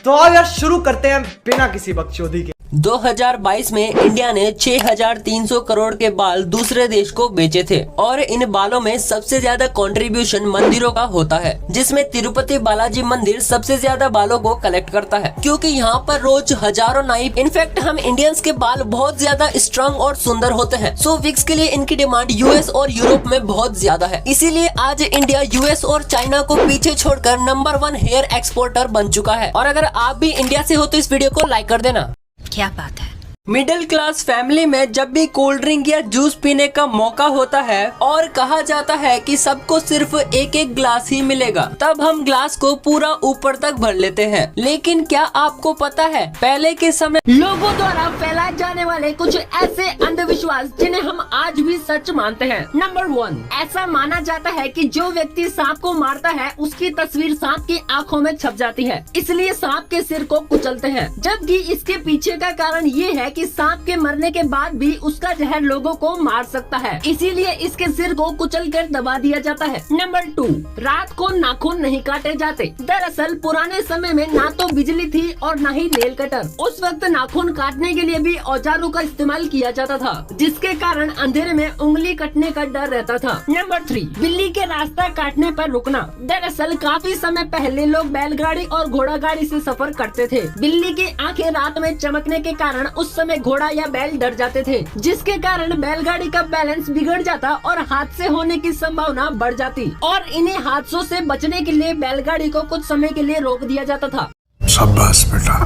तो आओ यार शुरू करते हैं बिना किसी बकचोदी के। 2022 में इंडिया ने 6,300 करोड़ के बाल दूसरे देश को बेचे थे और इन बालों में सबसे ज्यादा कंट्रीब्यूशन मंदिरों का होता है, जिसमें तिरुपति बालाजी मंदिर सबसे ज्यादा बालों को कलेक्ट करता है, क्योंकि यहाँ पर रोज हजारों नाइफ। इनफैक्ट हम इंडियंस के बाल बहुत ज्यादा स्ट्रांग और सुंदर होते हैं, सो विग्स के लिए इनकी डिमांड यूएस और यूरोप में बहुत ज्यादा है। इसीलिए आज इंडिया यूएस और चाइना को पीछे छोड़कर नंबर 1 हेयर एक्सपोर्टर बन चुका है। और अगर आप भी इंडिया से हो तो इस वीडियो को लाइक कर देना। क्या बात है। मिडिल क्लास फैमिली में जब भी कोल्ड ड्रिंक या जूस पीने का मौका होता है और कहा जाता है कि सबको सिर्फ एक एक ग्लास ही मिलेगा, तब हम ग्लास को पूरा ऊपर तक भर लेते हैं। लेकिन क्या आपको पता है पहले के समय लोगों द्वारा फैलाए जाने वाले कुछ ऐसे अंधविश्वास जिन्हें हम आज भी सच मानते हैं। नंबर 1, ऐसा माना जाता है कि जो व्यक्ति सांप को मारता है उसकी तस्वीर सांप की आंखों में छप जाती है, इसलिए सांप के सिर को कुचलते हैं। जबकि इसके पीछे का कारण ये है कि सांप के मरने के बाद भी उसका जहर लोगों को मार सकता है, इसीलिए इसके सिर को कुचल कर दबा दिया जाता है। नंबर 2, रात को नाखून नहीं काटे जाते। दरअसल पुराने समय में ना तो बिजली थी और ना ही नेल कटर। उस वक्त नाखून काटने के लिए भी औजारों का इस्तेमाल किया जाता था, जिसके कारण अंधेरे में उंगली कटने का डर रहता था। नंबर 3, बिल्ली के रास्ता काटने पर रुकना। दरअसल काफी समय पहले लोग बैलगाड़ी और घोड़ा गाड़ी से सफर करते थे। बिल्ली की आंखें रात में चमकने के कारण उस समय घोड़ा या बैल डर जाते थे, जिसके कारण बैलगाड़ी का बैलेंस बिगड़ जाता और हादसे होने की संभावना बढ़ जाती। और इन्हीं हादसों से बचने के लिए बैलगाड़ी को कुछ समय के लिए रोक दिया जाता था। शाबाश बेटा,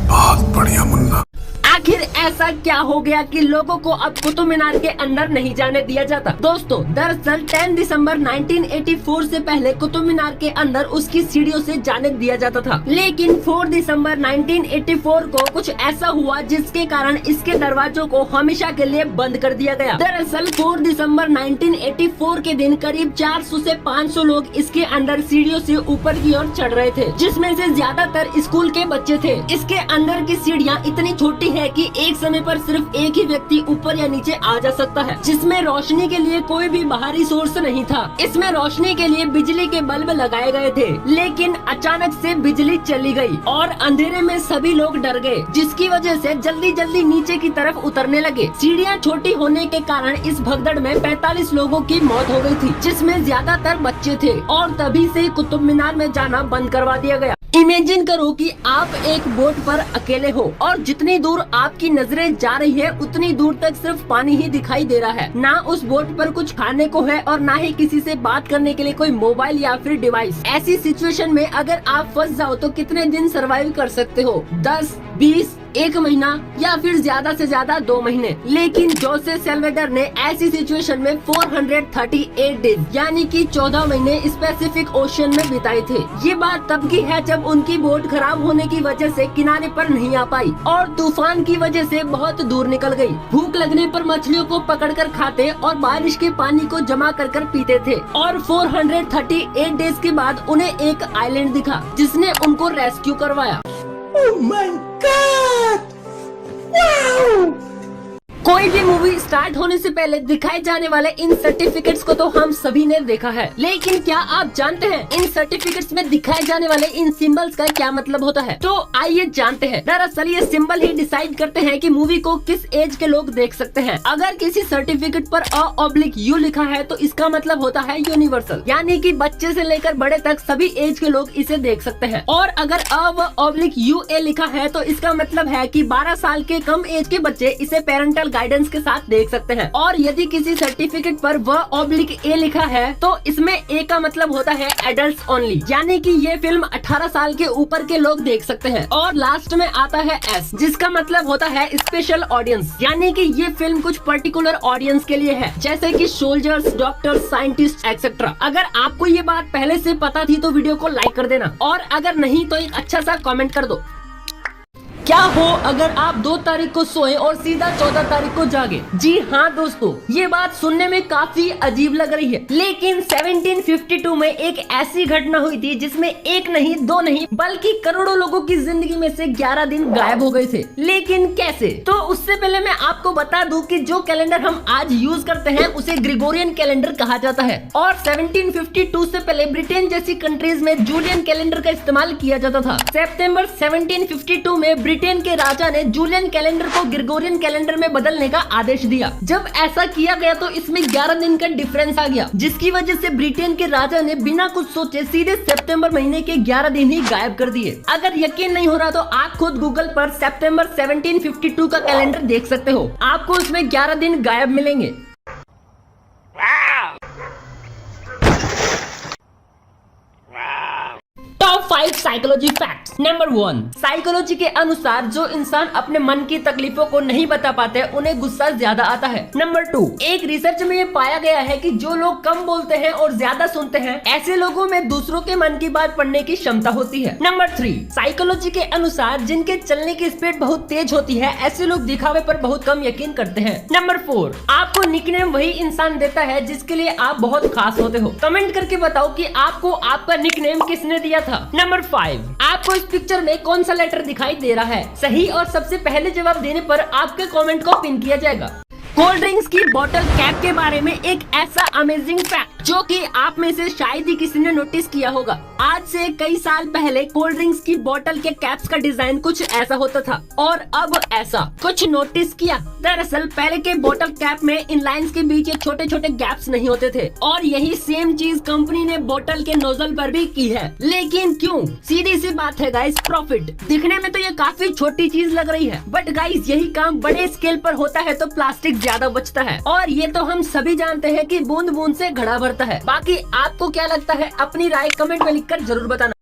बहुत बढ़िया मुन्ना। आखिर ऐसा क्या हो गया कि लोगों को अब कुतुब मीनार के अंदर नहीं जाने दिया जाता? दोस्तों, दरअसल 10 दिसंबर 1984 से पहले कुतुब मीनार के अंदर उसकी सीढ़ियों से जाने दिया जाता था, लेकिन 4 दिसंबर 1984 को कुछ ऐसा हुआ जिसके कारण इसके दरवाजों को हमेशा के लिए बंद कर दिया गया। दरअसल 4 दिसंबर 1984 के दिन करीब 400 से 500 लोग इसके अंदर सीढ़ियों से ऊपर की ओर चढ़ रहे थे, जिसमें से ज्यादातर स्कूल के बच्चे थे। इसके अंदर की सीढ़ियाँ इतनी छोटी है कि एक समय पर सिर्फ एक ही व्यक्ति ऊपर या नीचे आ जा सकता है, जिसमें रोशनी के लिए कोई भी बाहरी सोर्स नहीं था। इसमें रोशनी के लिए बिजली के बल्ब लगाए गए थे, लेकिन अचानक से बिजली चली गई और अंधेरे में सभी लोग डर गए, जिसकी वजह से जल्दी जल्दी नीचे की तरफ उतरने लगे। सीढ़ियाँ छोटी होने के कारण इस भगदड़ में 45 लोगों की मौत हो गई थी, जिसमें ज्यादातर बच्चे थे और तभी से कुतुब मीनार में जाना बंद करवा दिया गया। इमेजिन करो कि आप एक बोट पर अकेले हो और जितनी दूर आपकी नजरें जा रही है उतनी दूर तक सिर्फ पानी ही दिखाई दे रहा है। ना उस बोट पर कुछ खाने को है और ना ही किसी से बात करने के लिए कोई मोबाइल या फिर डिवाइस। ऐसी सिचुएशन में अगर आप फंस जाओ तो कितने दिन सरवाइव कर सकते हो? 10, 20, 1 महीना या फिर ज्यादा से ज्यादा 2 महीने। लेकिन जोसे सेल्वेडर ने ऐसी सिचुएशन में 438 डेज यानी कि 14 महीने पैसिफिक ओशन में बिताए थे। ये बात तब की है जब उनकी बोट खराब होने की वजह से किनारे पर नहीं आ पाई और तूफान की वजह से बहुत दूर निकल गई। भूख लगने पर मछलियों को पकड़कर खाते और बारिश के पानी को जमा कर पीते थे। और 438 डेज के बाद उन्हें एक आइलैंड दिखा जिसने उनको रेस्क्यू करवाया। Oh my God! Wow! कोई भी मूवी स्टार्ट होने से पहले दिखाए जाने वाले इन सर्टिफिकेट्स को तो हम सभी ने देखा है, लेकिन क्या आप जानते हैं इन सर्टिफिकेट्स में दिखाए जाने वाले इन सिंबल्स का क्या मतलब होता है? तो आइए जानते हैं। दरअसल ये सिंबल ही डिसाइड करते हैं कि मूवी को किस एज के लोग देख सकते हैं। अगर किसी सर्टिफिकेट पर A/U लिखा है तो इसका मतलब होता है यूनिवर्सल, यानी कि बच्चे से लेकर बड़े तक सभी एज के लोग इसे देख सकते हैं। और अगर A/UA लिखा है तो इसका मतलब है कि 12 साल के कम एज के बच्चे इसे पेरेंटल गाइडेंस के साथ देख सकते हैं। और यदि किसी सर्टिफिकेट पर A लिखा है तो इसमें A का मतलब होता है एडल्ट ओनली, यानी कि ये फिल्म 18 साल के ऊपर के लोग देख सकते हैं। और लास्ट में आता है S, जिसका मतलब होता है स्पेशल ऑडियंस, यानी कि ये फिल्म कुछ पर्टिकुलर ऑडियंस के लिए है, जैसे कि सोल्जर्स, डॉक्टर्स, साइंटिस्ट एक्सेट्रा। अगर आपको ये बात पहले से पता थी तो वीडियो को लाइक कर देना और अगर नहीं तो एक अच्छा सा कमेंट कर दो। क्या हो अगर आप 2 तारीख को सोए और सीधा 14 तारीख को जागे। जी हाँ दोस्तों, ये बात सुनने में काफी अजीब लग रही है, लेकिन 1752 में एक ऐसी घटना हुई थी जिसमें एक नहीं, 2 नहीं, बल्कि करोड़ों लोगों की जिंदगी में से 11 दिन गायब हो गए थे। लेकिन कैसे? तो उससे पहले मैं आपको बता दूं कि जो कैलेंडर हम आज यूज करते हैं उसे ग्रेगोरियन कैलेंडर कहा जाता है, और 1752 से पहले ब्रिटेन जैसी कंट्रीज में जूलियन कैलेंडर का इस्तेमाल किया जाता था। सितंबर 1752 में ब्रिटेन के राजा ने जूलियन कैलेंडर को ग्रेगोरियन कैलेंडर में बदलने का आदेश दिया। जब ऐसा किया गया तो इसमें 11 दिन का डिफरेंस आ गया, जिसकी वजह से ब्रिटेन के राजा ने बिना कुछ सोचे सीधे सितंबर महीने के 11 दिन ही गायब कर दिए। अगर यकीन नहीं हो रहा तो आप खुद गूगल पर सितंबर 1752 का कैलेंडर देख सकते हो, आपको उसमें 11 दिन गायब मिलेंगे। Top 5 psychology facts. Number 1, psychology के अनुसार जो इंसान अपने मन की तकलीफों को नहीं बता पाते उन्हें गुस्सा ज्यादा आता है। नंबर 2, एक रिसर्च में ये पाया गया है कि जो लोग कम बोलते हैं और ज्यादा सुनते हैं, ऐसे लोगों में दूसरों के मन की बात पढ़ने की क्षमता होती है। नंबर 3, साइकोलॉजी के अनुसार जिनके चलने की स्पीड बहुत तेज होती है, ऐसे लोग दिखावे पर बहुत कम यकीन करते हैं। नंबर 4, आपको निकनेम वही इंसान देता है जिसके लिए आप बहुत खास होते हो। कमेंट करके बताओ कि आपको आपका निकनेम किसने दिया था। नंबर 5, आपको इस पिक्चर में कौन सा लेटर दिखाई दे रहा है? सही और सबसे पहले जवाब देने पर आपके कमेंट को पिन किया जाएगा। कोल्ड ड्रिंक्स की बोतल कैप के बारे में एक ऐसा अमेजिंग फैक्ट जो कि आप में से शायद ही किसी ने नोटिस किया होगा। आज से कई साल पहले कोल्ड ड्रिंक्स की बोतल के कैप्स का डिजाइन कुछ ऐसा होता था, और अब ऐसा कुछ नोटिस किया? दरअसल पहले के बोतल कैप में इन लाइन्स के बीच ये छोटे छोटे गैप्स नहीं होते थे, और यही सेम चीज कंपनी ने बोतल के नोजल पर भी की है। लेकिन क्यों? सीधी सी बात है गाइस, प्रॉफिट। दिखने में तो ये काफी छोटी चीज लग रही है, बट गाइस यही काम बड़े स्केल पर होता है तो प्लास्टिक ज्यादा बचता है, और ये तो हम सभी जानते हैं कि बूंद बूंद से घड़ा भरता है। बाकी आपको क्या लगता है? अपनी राय कमेंट में लिखकर जरूर बताना।